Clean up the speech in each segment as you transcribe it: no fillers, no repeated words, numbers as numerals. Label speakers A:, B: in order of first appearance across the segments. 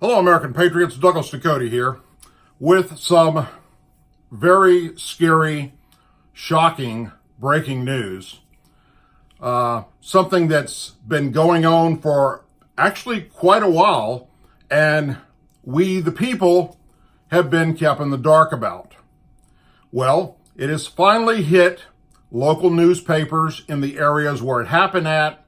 A: Hello, American Patriots. Douglas Ducote here with some very scary, shocking breaking news. Something that's been going on for actually quite a while, and we, the people, have been kept in the dark about. Well, it has finally hit local newspapers in the areas where it happened at,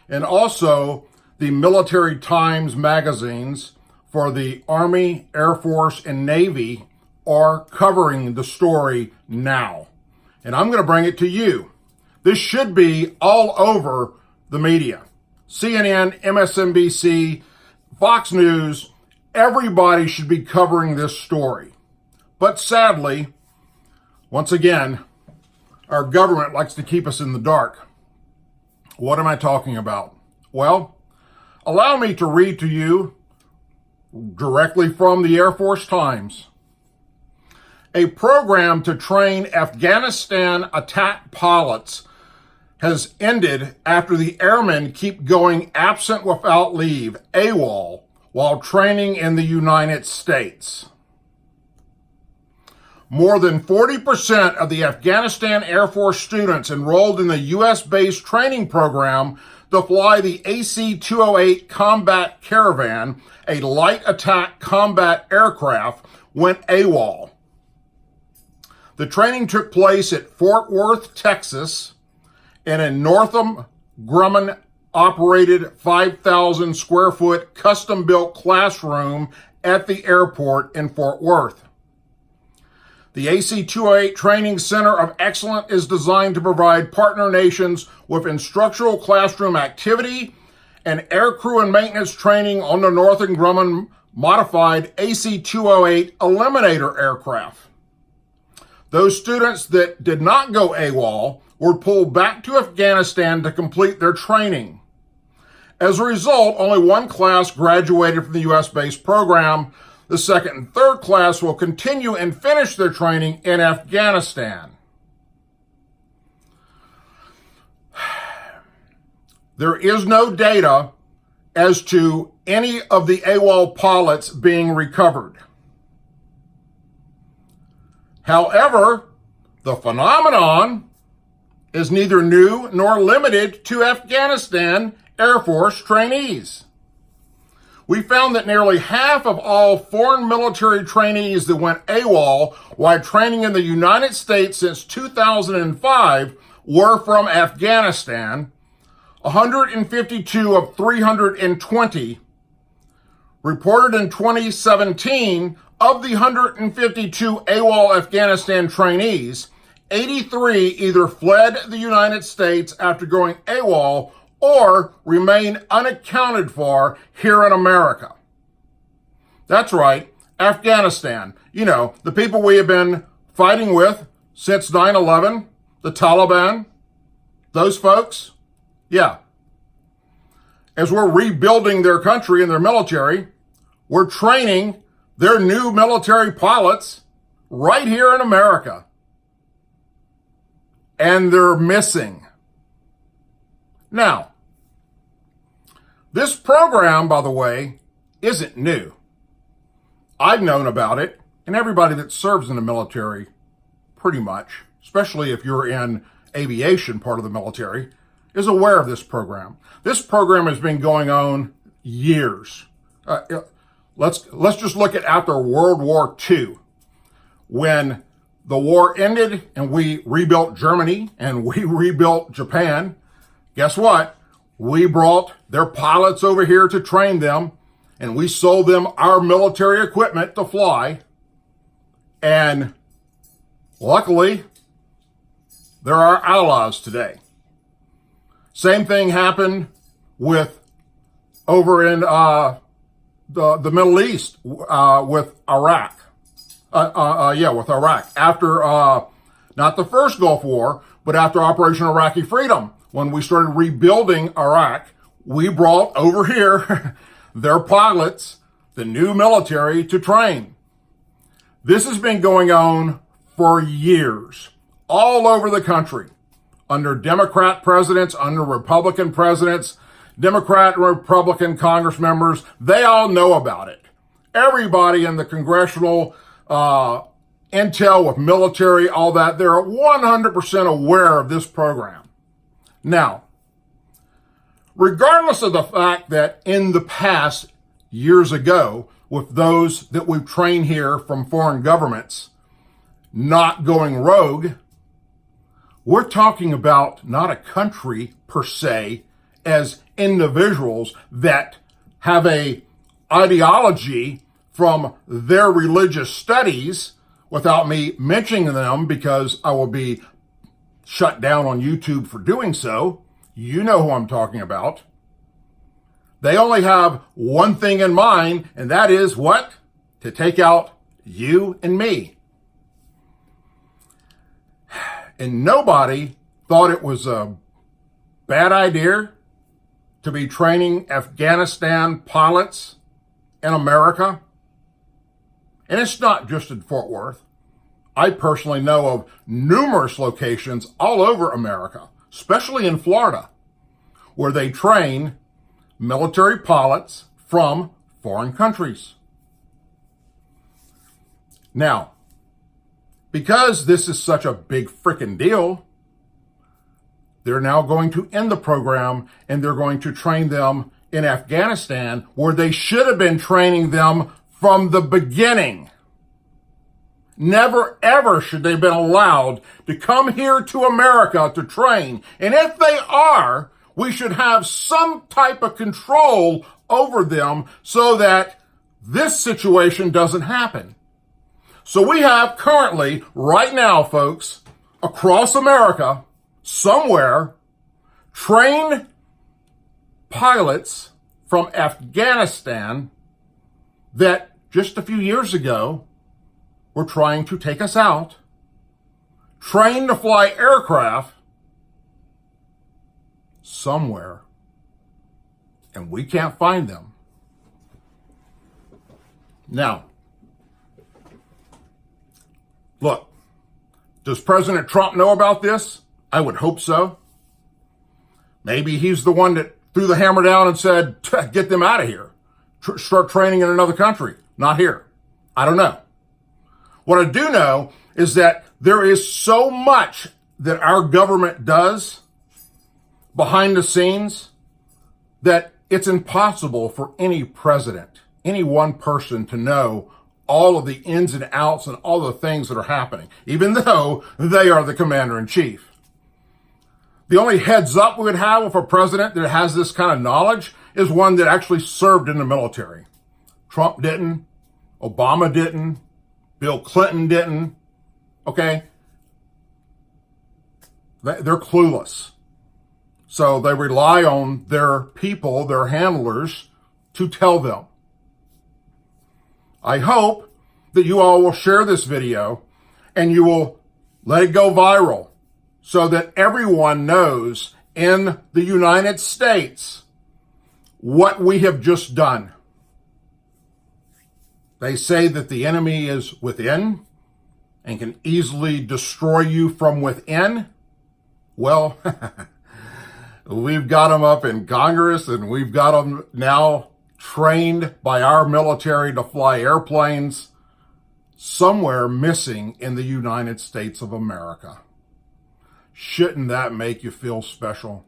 A: and also the Military Times magazines for the Army, Air Force, and Navy are covering the story now. And I'm going to bring it to you. This should be all over the media. CNN, MSNBC, Fox News, everybody should be covering this story. But sadly, once again, our government likes to keep us in the dark. What am I talking about? Well, allow me to read to you directly from the Air Force Times. A program to train Afghanistan attack pilots has ended after the airmen keep going absent without leave, AWOL, while training in the United States. More than 40% of the Afghanistan Air Force students enrolled in the U.S.-based training program to fly the AC-208 Combat Caravan, a light attack combat aircraft, went AWOL. The training took place at Fort Worth, Texas, in a Northrop Grumman-operated 5,000 square foot custom-built classroom at the airport in Fort Worth. The AC-208 Training Center of Excellence is designed to provide partner nations with instructional classroom activity and aircrew and maintenance training on the Northrop Grumman modified AC-208 Eliminator aircraft. Those students that did not go AWOL were pulled back to Afghanistan to complete their training. As a result, only one class graduated from the U.S.-based program. The second and third class will continue and finish their training in Afghanistan. There is no data as to any of the AWOL pilots being recovered. However, the phenomenon is neither new nor limited to Afghanistan Air Force trainees. We found that nearly half of all foreign military trainees that went AWOL while training in the United States since 2005 were from Afghanistan. 152 of 320 reported in 2017. Of the 152 AWOL Afghanistan trainees, 83 either fled the United States after going AWOL or remain unaccounted for here in America. That's right, Afghanistan. You know, the people we have been fighting with since 9/11, the Taliban, those folks. Yeah. As we're rebuilding their country and their military, we're training their new military pilots right here in America. And they're missing. Now, this program, by the way, isn't new. I've known about it, and everybody that serves in the military, pretty much, especially if you're in aviation part of the military, is aware of this program. This program has been going on years. Let's just look at after World War II, when the war ended and we rebuilt Germany and we rebuilt Japan. Guess what? We brought their pilots over here to train them, and we sold them our military equipment to fly. And luckily, they're our allies today. Same thing happened with over in the Middle East with Iraq. With Iraq. After, not the first Gulf War, but after Operation Iraqi Freedom, when we started rebuilding Iraq, we brought over here their pilots, the new military, to train. This has been going on for years, all over the country, under Democrat presidents, under Republican presidents, Democrat and Republican Congress members. They all know about it. Everybody in the congressional intel with military, all that, they're 100% aware of this program. Now, regardless of the fact that in the past, years ago, with those that we've trained here from foreign governments not going rogue, we're talking about not a country per se, as individuals that have a ideology from their religious studies, without me mentioning them because I will be shut down on YouTube for doing so. You know who I'm talking about. They only have one thing in mind, and that is what? To take out you and me. And nobody thought it was a bad idea to be training Afghanistan pilots in America. And it's not just in Fort Worth. I personally know of numerous locations all over America, especially in Florida, where they train military pilots from foreign countries. Now, because this is such a big freaking deal, they're now going to end the program and they're going to train them in Afghanistan, where they should have been training them from the beginning. Never ever should they have been allowed to come here to America to train. And if they are, we should have some type of control over them so that this situation doesn't happen. So we have currently, right now, folks, across America, somewhere, trained pilots from Afghanistan that just a few years ago were trying to take us out, trained to fly aircraft somewhere, and we can't find them. Now, look, does President Trump know about this? I would hope so. Maybe he's the one that threw the hammer down and said, get them out of here. Start training in another country, not here. I don't know. What I do know is that there is so much that our government does behind the scenes that it's impossible for any president, any one person to know all of the ins and outs and all the things that are happening, even though they are the commander-in-chief. The only heads up we would have with a president that has this kind of knowledge is one that actually served in the military. Trump didn't. Obama didn't. Bill Clinton didn't. Okay? They're clueless. So they rely on their people, their handlers, to tell them. I hope that you all will share this video and you will let it go viral so that everyone knows in the United States what we have just done. They say that the enemy is within and can easily destroy you from within. Well, we've got them up in Congress and we've got them now trained by our military to fly airplanes somewhere missing in the United States of America. Shouldn't that make you feel special?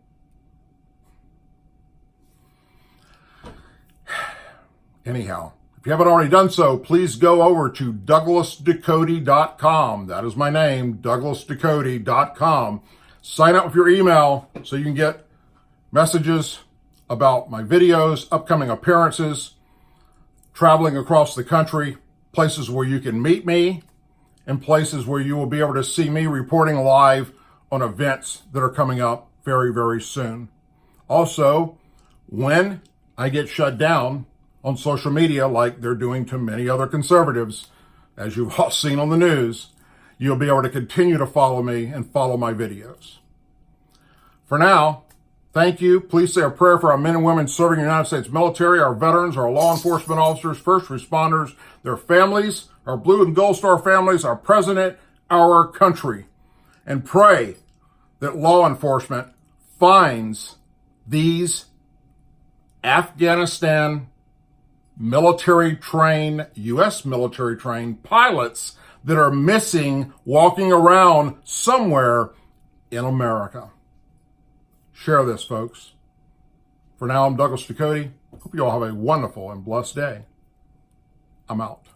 A: Anyhow, if you haven't already done so, please go over to DouglasDucote.com. That is my name, DouglasDucote.com. Sign up with your email so you can get messages about my videos, upcoming appearances, traveling across the country, places where you can meet me, and places where you will be able to see me reporting live on events that are coming up very, very soon. Also, when I get shut down on social media, like they're doing to many other conservatives, as you've all seen on the news, you'll be able to continue to follow me and follow my videos. For now, thank you. Please say a prayer for our men and women serving in the United States military, our veterans, our law enforcement officers, first responders, their families, our Blue and Gold Star families, our president, our country. And pray that law enforcement finds these Afghanistan U.S. military trained pilots that are missing walking around somewhere in America. Share this, folks. For now, I'm Douglas Ducote. Hope you all have a wonderful and blessed day. I'm out.